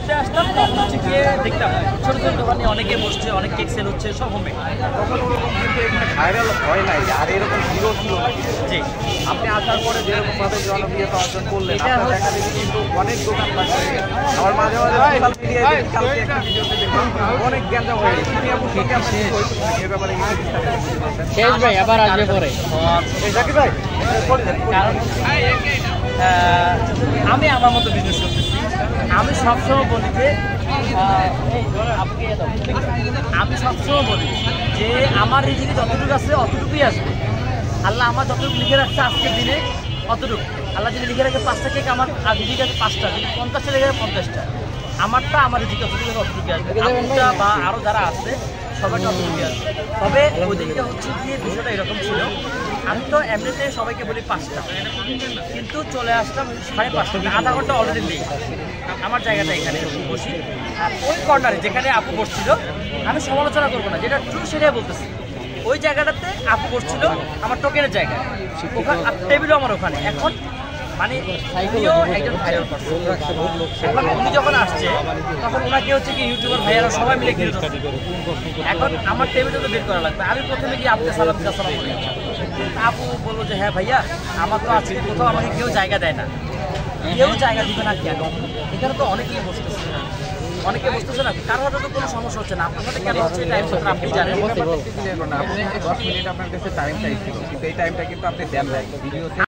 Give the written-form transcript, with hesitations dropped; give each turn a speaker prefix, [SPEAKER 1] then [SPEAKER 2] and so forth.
[SPEAKER 1] ঘুরতে আসতাম তখন হচ্ছে গিয়ে দেখতাম ছোটো ছোটো দোকানে অনেকে বসছে, অনেক কেক সেল হচ্ছে, সব হোমে।
[SPEAKER 2] তখন ওরকম কিন্তু এখানে ভাইরাল হয় নাই, আর এরকম ভিড়ও ছিল না।
[SPEAKER 1] জি,
[SPEAKER 2] আপনি আসার পরে যেরকমভাবে জনপ্রিয়তা অর্জন করলেন, আপনার দেখা দেখি কিন্তু অনেক দোকান পাশ হয়ে গেছে। আমার মাঝে মাঝে সোশ্যাল মিডিয়ায় কালকে একটা ভিডিওতে দেখলাম অনেক গ্যাঞ্জাম হয়ে গেছে। তুমি আপনি কি আপনার কিছু হয়েছে নাকি এ ব্যাপারে কিছু বিস্তারিত কিছু বলবেন?
[SPEAKER 3] শেষ ভাই, আবার আসবে পরে।
[SPEAKER 2] এই জাকির ভাই,
[SPEAKER 1] কারণ আমি আমার মতো বিজনেস করতেছি। আমি সবসময় বলি যে আমি সবসময় বলি যে আমার রিজিকে যতটুকু আছে অতটুকুই আসবে। আল্লাহ আমার যতটুকু লিখে রাখছে আজকের দিনে অতটুকু। আল্লাহ যদি লিখে রাখে 5টা কেক, আমার রিজিক আছে 5টা, যদি 50টা লিখে রাখে 50টা, আমারটা আমার রিজিক অতটুকু অতটুকু আসবে। আপুটা বা আরও যারা আছে সবাইটা অতটুকু আসবে। তবে ওদিকে হচ্ছে গিয়ে বিষয়টা এরকম ছিল, আমি তো এমনিতে সবাইকে বলি 5টা, কিন্তু চলে আসলাম 5:30, আধা ঘন্টা অলরেডি লেট। আমার জায়গাটা এখানে বসি, আর ওই কর্নারে যেখানে আপু বসছিল, আমি সমালোচনা করবো না, যেটা ট্রু সেটাই বলতেছি। ওই জায়গাটাতে আপু বসছিল আমার টোকেনের জায়গায়, ওখানে টেবিলও আমার ওখানে। এখন মানে উনিও একজন ভাইরাল পারসন। এখন উনি যখন আসছে তখন ওনাকে হচ্ছে কি ইউটিউবার ভাইয়ারা সবাই মিলে ঘিরে ধরছে। এখন আমার টেবিলটা তো বের করা লাগবে। আমি প্রথমে গিয়ে আপুকে সালাম দিতে আসসালামু আলাইকুম। আপু বললো যে হ্যাঁ ভাইয়া, আমার তো আজকে কোথাও আমাকে কেউ জায়গা দেয় না। কেউ জায়গা দিবে না কেন? এখানে তো অনেকেই বসতেছে, অনেকে বসতেছে না, কারো হয়তো তো কোনো সমস্যা হচ্ছে না। আপনার সাথে কেন হচ্ছে এটা আপনি জানেন।
[SPEAKER 2] আপনি 10 মিনিট আপনার কাছে টাইম চাইছিল, কিন্তু এই টাইমটা কিন্তু আপনি দেন নাই ভিডিওতে।